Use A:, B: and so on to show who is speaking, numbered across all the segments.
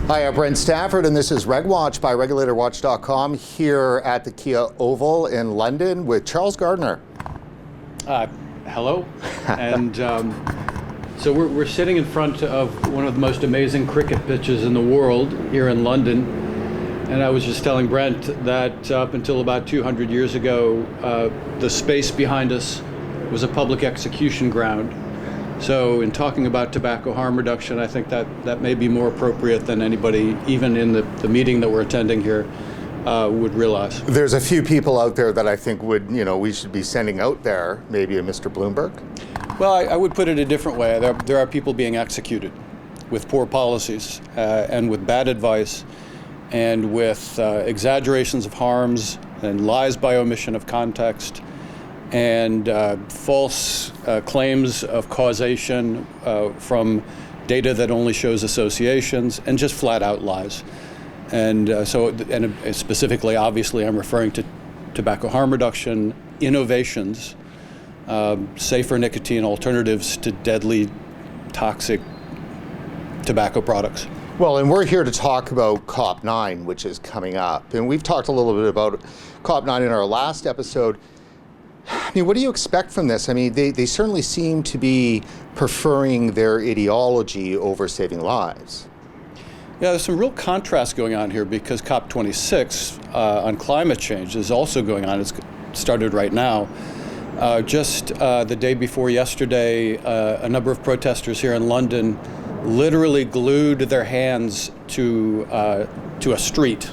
A: Hi, I'm Brent Stafford, and this is RegWatch by RegulatorWatch.com here at the Kia Oval in London with Charles Gardner.
B: Hello. And so we're sitting in front of one of the most amazing cricket pitches in the world here in London. And I was just telling Brent that up until about 200 years ago, the space behind us was a public execution ground. So in talking about tobacco harm reduction, I think that may be more appropriate than anybody, even in the meeting that we're attending here, would realize.
A: There's a few people out there that I think we should be sending out there, maybe a Mr. Bloomberg.
B: Well, I would put it a different way. There are people being executed with poor policies and with bad advice and with exaggerations of harms and lies by omission of context and false claims of causation from data that only shows associations, and just flat out lies. And specifically, obviously, I'm referring to tobacco harm reduction, innovations, safer nicotine alternatives to deadly, toxic tobacco products.
A: Well, and we're here to talk about COP9, which is coming up. And we've talked a little bit about COP9 in our last episode. I mean, what do you expect from this? I mean, they certainly seem to be preferring their ideology over saving lives.
B: Yeah, there's some real contrast going on here because COP26 on climate change is also going on. It's started right now. Just the day before yesterday, a number of protesters here in London literally glued their hands to a street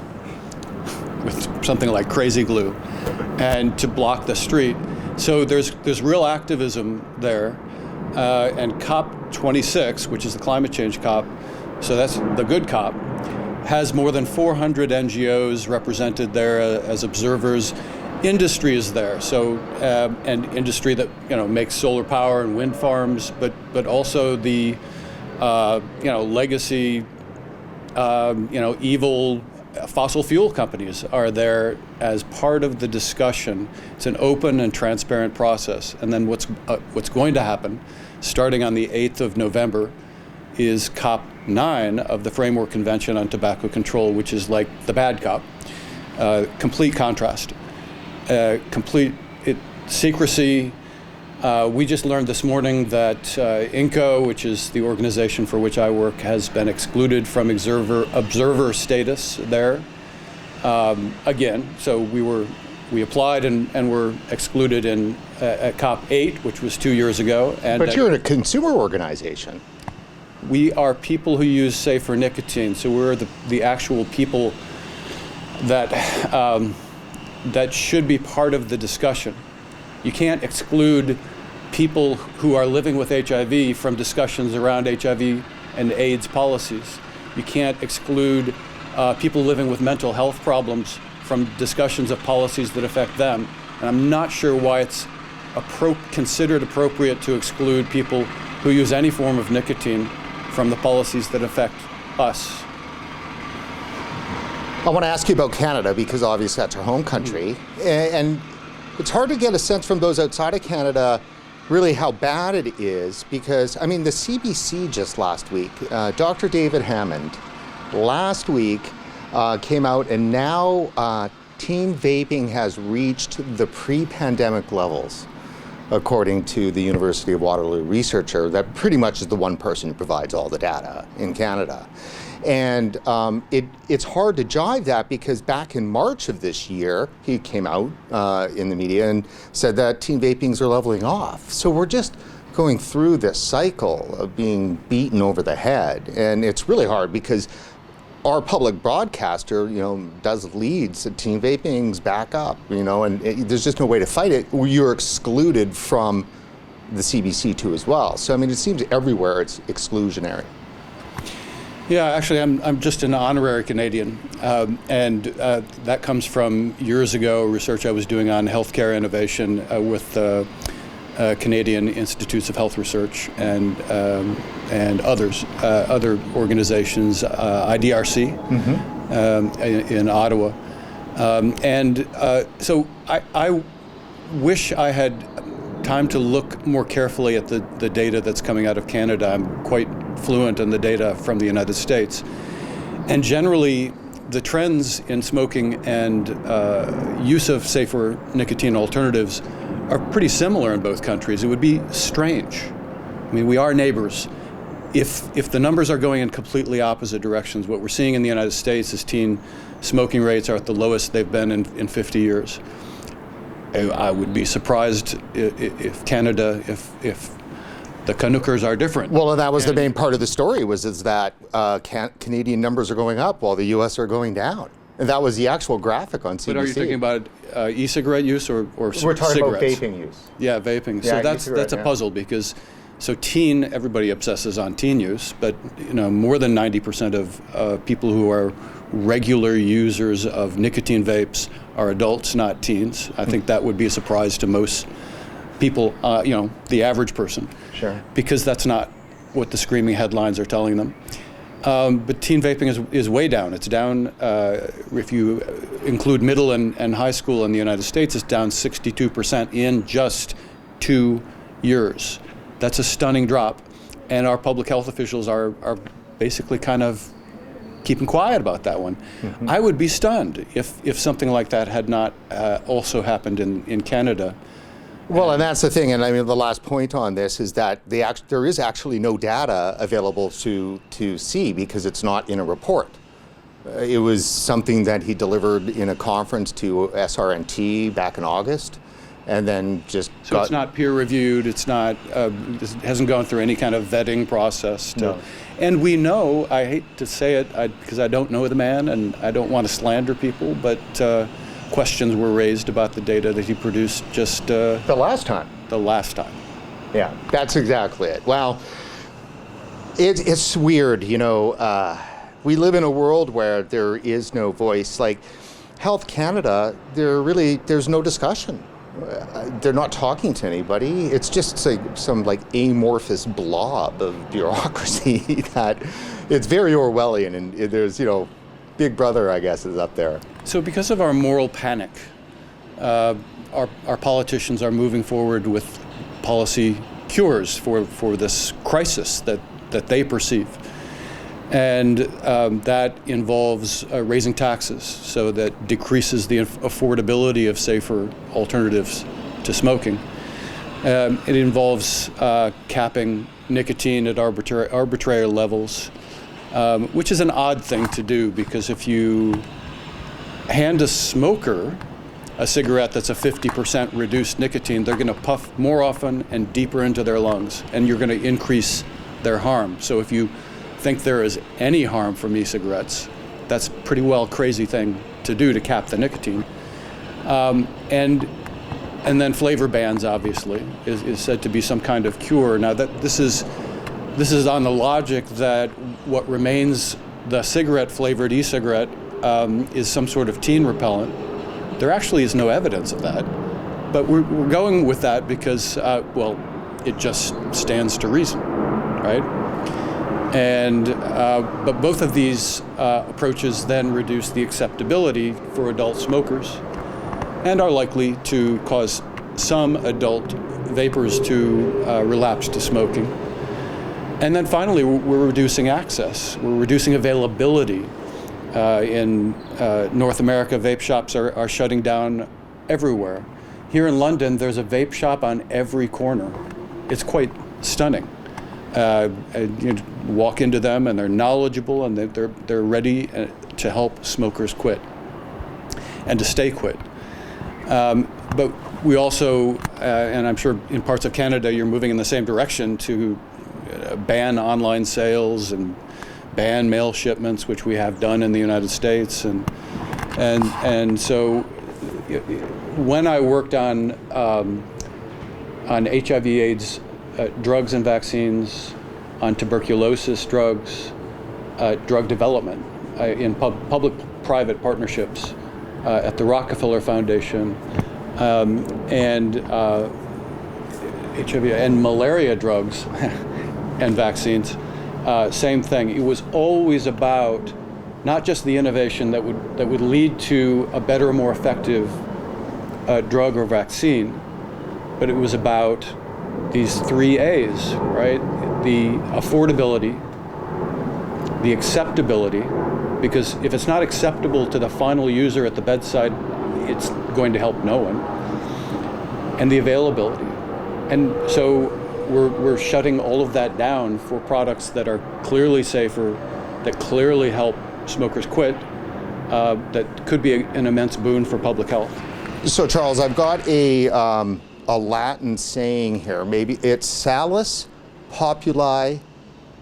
B: with something like crazy glue, and to block the street. So there's real activism there, and COP26, which is the climate change COP, so that's the good COP, has more than 400 NGOs represented there as observers. Industry is there, so and industry that makes solar power and wind farms, but also the legacy evil fossil fuel companies are there as part of the discussion. It's an open and transparent process. And then what's going to happen, starting on the 8th of November, is COP9 of the Framework Convention on Tobacco Control, which is like the bad COP. Complete contrast. Complete secrecy. We just learned this morning that INNCO, which is the organization for which I work, has been excluded from observer status there. Again, so we applied and were excluded at COP8, which was 2 years ago.
A: But you're a consumer organization.
B: We are people who use safer nicotine, so we're the actual people that that should be part of the discussion. You can't exclude people who are living with HIV from discussions around HIV and AIDS policies. You can't exclude people living with mental health problems from discussions of policies that affect them. And I'm not sure why it's considered appropriate to exclude people who use any form of nicotine from the policies that affect us.
A: I want to ask you about Canada, because obviously that's our home country. And it's hard to get a sense from those outside of Canada really how bad it is, because, I mean, the CBC just last week, Dr. David Hammond, last week came out, and now teen vaping has reached the pre-pandemic levels, according to the University of Waterloo researcher. That pretty much is the one person who provides all the data in Canada. And it's hard to jive that, because back in March of this year, he came out in the media and said that teen vapings are leveling off. So we're just going through this cycle of being beaten over the head. And it's really hard because our public broadcaster, does leads that teen vaping's back up, and there's just no way to fight it. You're excluded from the CBC too as well. So, I mean, it seems everywhere it's exclusionary.
B: Yeah, actually, I'm just an honorary Canadian, and that comes from years ago research I was doing on healthcare innovation with Canadian Institutes of Health Research and others, other organizations, IDRC in Ottawa, so I wish I had time to look more carefully at the data that's coming out of Canada. I'm quite fluent in the data from the United States. And generally, the trends in smoking and use of safer nicotine alternatives are pretty similar in both countries. It would be strange. I mean, we are neighbors. If the numbers are going in completely opposite directions, what we're seeing in the United States is teen smoking rates are at the lowest they've been in 50 years. I would be surprised if Canada, if the Canuckers are different.
A: Well, and that was the main part of the story, is that Canadian numbers are going up while the U.S. are going down. And that was the actual graphic on CBC.
B: But are you thinking about e-cigarette use or
A: We're talking
B: cigarettes?
A: about vaping use.
B: Yeah, vaping.
A: Yeah,
B: So that's a puzzle because everybody obsesses on teen use, but more than 90% of people who are regular users of nicotine vapes are adults, not teens. I think that would be a surprise to most people, the average person.
A: Sure.
B: Because that's not what the screaming headlines are telling them. But teen vaping is way down. It's down, if you include middle and high school in the United States, it's down 62% in just 2 years. That's a stunning drop. And our public health officials are basically kind of keeping quiet about that one. Mm-hmm. I would be stunned if something like that had not also happened in Canada.
A: Well, and that's the thing, and I mean the last point on this is that there is actually no data available to see because it's not in a report. It was something that he delivered in a conference to SRNT back in August, and then just
B: it's not peer reviewed. It's not. It hasn't gone through any kind of vetting process.
A: No.
B: And we know. I hate to say it because I don't know the man, and I don't want to slander people, but. Questions were raised about the data that he produced just
A: the last time. Yeah, that's exactly it. Well, it's weird, we live in a world where there is no voice. Like Health Canada, there's no discussion. They're not talking to anybody. It's just like some amorphous blob of bureaucracy that it's very Orwellian, and there's Big Brother, I guess, is up there.
B: So because of our moral panic, our politicians are moving forward with policy cures for this crisis that they perceive. And that involves raising taxes, so that decreases the affordability of safer alternatives to smoking. It involves capping nicotine at arbitrary levels, which is an odd thing to do because if you hand a smoker a cigarette that's a 50% reduced nicotine, they're going to puff more often and deeper into their lungs, and you're going to increase their harm. So if you think there is any harm from e-cigarettes, that's pretty well a crazy thing to do to cap the nicotine. And then flavor bans, obviously, is said to be some kind of cure. Now that this is on the logic that what remains the cigarette-flavored e-cigarette is some sort of teen repellent. There actually is no evidence of that, but we're going with that because, it just stands to reason, right? And but both of these approaches then reduce the acceptability for adult smokers, and are likely to cause some adult vapors to relapse to smoking. And then finally, we're reducing access. We're reducing availability. In North America, vape shops are shutting down everywhere. Here in London, there's a vape shop on every corner. It's quite stunning. You walk into them, and they're knowledgeable, and they're ready to help smokers quit and to stay quit. But we also, and I'm sure in parts of Canada, you're moving in the same direction to ban online sales and ban mail shipments, which we have done in the United States, and so when I worked on HIV/AIDS drugs and vaccines, on tuberculosis drugs, drug development in public-private partnerships at the Rockefeller Foundation, and HIV and malaria drugs and vaccines. Same thing. It was always about not just the innovation that would lead to a better, more effective drug or vaccine, but it was about these 3 A's, right? The affordability, the acceptability, because if it's not acceptable to the final user at the bedside, it's going to help no one. And the availability. And so we're shutting all of that down for products that are clearly safer, that clearly help smokers quit, that could be an immense boon for public health.
A: So Charles, I've got a Latin saying here. Maybe it's Salus Populi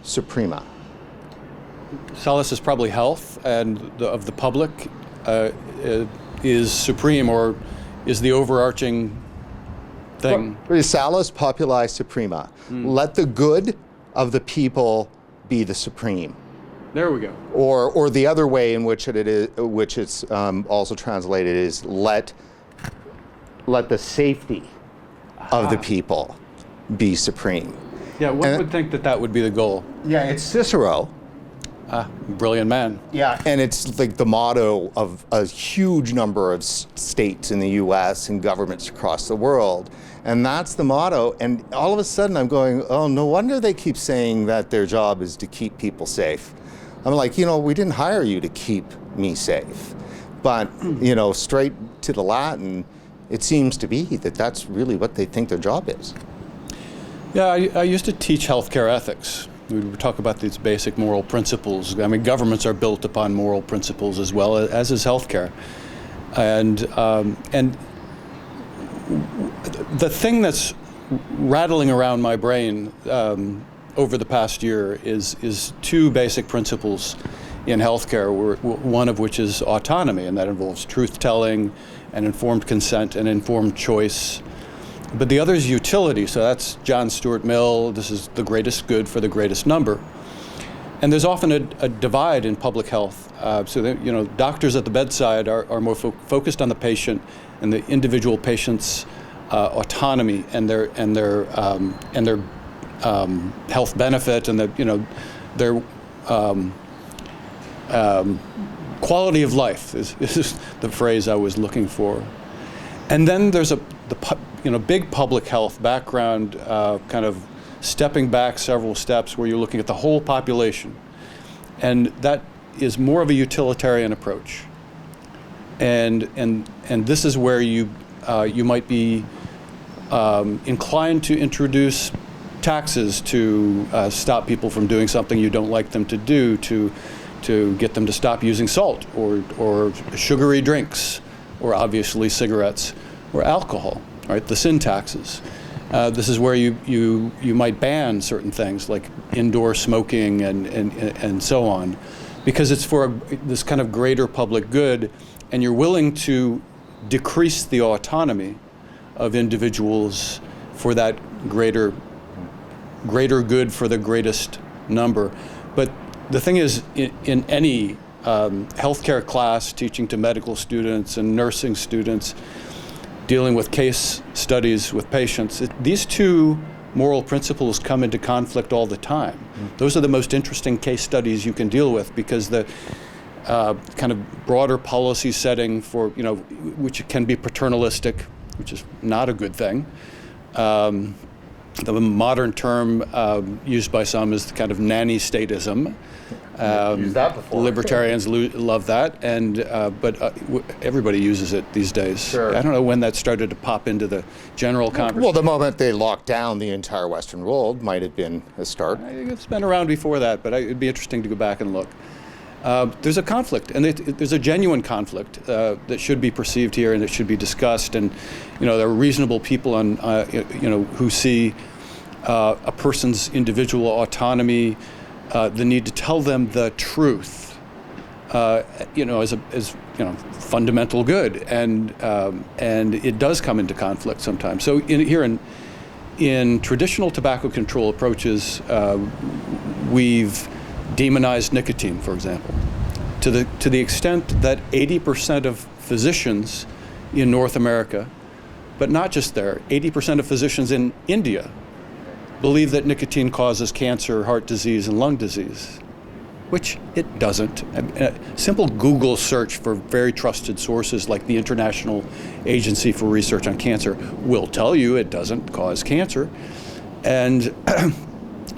A: Suprema.
B: Salus is probably health, and of the public is supreme, or is the overarching thing.
A: Salus Populi Suprema. Let the good of the people be the supreme.
B: There we go.
A: Or the other way in which it is, which it's also translated, is let the safety of the people be supreme.
B: Yeah, one would think that would be the goal.
A: Yeah, it's Cicero.
B: Brilliant man.
A: Yeah, and it's like the motto of a huge number of states in the U.S. and governments across the world. And that's the motto. And all of a sudden I'm going, oh, no wonder they keep saying that their job is to keep people safe. I'm like, we didn't hire you to keep me safe. But, straight to the Latin, it seems to be that that's really what they think their job is.
B: Yeah, I used to teach healthcare ethics. We would talk about these basic moral principles. I mean, governments are built upon moral principles as well, as is healthcare. And the thing that's rattling around my brain over the past year is two basic principles in healthcare, one of which is autonomy, and that involves truth-telling and informed consent and informed choice. But the other is utility, so that's John Stuart Mill. This is the greatest good for the greatest number. And there's often a divide in public health. So that, doctors at the bedside are more focused on the patient and the individual patient's autonomy and their health benefit and their quality of life is the phrase I was looking for. And then there's the big public health background, kind of stepping back several steps where you're looking at the whole population. And that is more of a utilitarian approach. And this is where you might be inclined to introduce taxes to stop people from doing something you don't like them to do, to get them to stop using salt or sugary drinks, or obviously cigarettes or alcohol, right? The sin taxes. This is where you might ban certain things like indoor smoking and so on, because it's for this kind of greater public good, and you're willing to decrease the autonomy of individuals for that greater good for the greatest number. But the thing is, in any healthcare class, teaching to medical students and nursing students, dealing with case studies with patients, these two moral principles come into conflict all the time. Those are the most interesting case studies you can deal with, because the kind of broader policy setting for, which can be paternalistic, which is not a good thing. The modern term used by some is the kind of nanny statism.
A: Used that before.
B: Libertarians love that, but everybody uses it these days.
A: Sure.
B: I don't know when that started to pop into the general conversation.
A: Well, the moment they locked down the entire Western world might have been a start.
B: It's been around before that, but it'd be interesting to go back and look. There's a conflict, and there's a genuine conflict that should be perceived here, and it should be discussed. And there are reasonable people who see a person's individual autonomy, the need to tell them the truth, as fundamental good, and it does come into conflict sometimes. So in traditional tobacco control approaches, we've demonized nicotine, for example, to the extent that 80% of physicians in North America, but not just there, 80% of physicians in India believe that nicotine causes cancer, heart disease, and lung disease, which it doesn't. A simple Google search for very trusted sources like the International Agency for Research on Cancer will tell you it doesn't cause cancer. And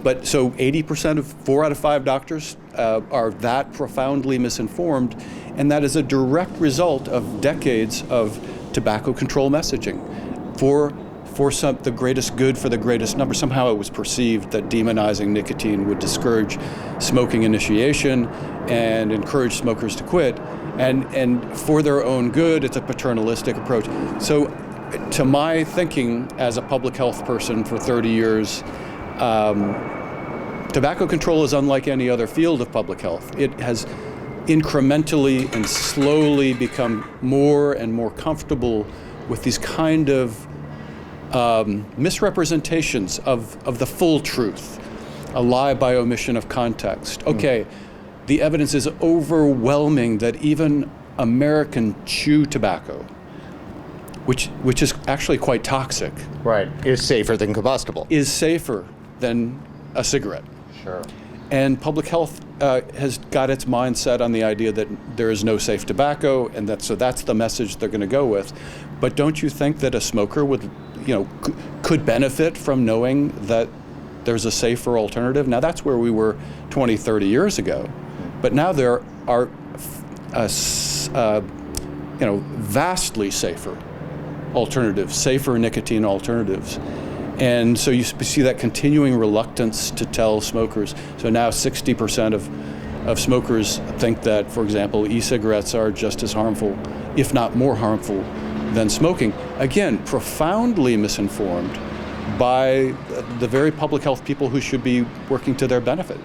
B: But so 80% of 4 out of 5 doctors are that profoundly misinformed, and that is a direct result of decades of tobacco control messaging. For the greatest good for the greatest number. Somehow it was perceived that demonizing nicotine would discourage smoking initiation and encourage smokers to quit. And for their own good, it's a paternalistic approach. So to my thinking as a public health person for 30 years, tobacco control is unlike any other field of public health. It has incrementally and slowly become more and more comfortable with these kind of misrepresentations of the full truth, a lie by omission of context. Okay, the evidence is overwhelming that even American chew tobacco, which is actually quite toxic,
A: Right. Is safer than combustible.
B: is safer than a cigarette.
A: Sure.
B: And public health has got its mindset on the idea that there is no safe tobacco, and so that's the message they're going to go with. But don't you think that a smoker could benefit from knowing that there's a safer alternative? Now that's where we were 20, 30 years ago, but now there are vastly safer alternatives, safer nicotine alternatives. And so you see that continuing reluctance to tell smokers. So now 60% of smokers think that, for example, e-cigarettes are just as harmful, if not more harmful, than smoking. Again, profoundly misinformed by the very public health people who should be working to their benefit.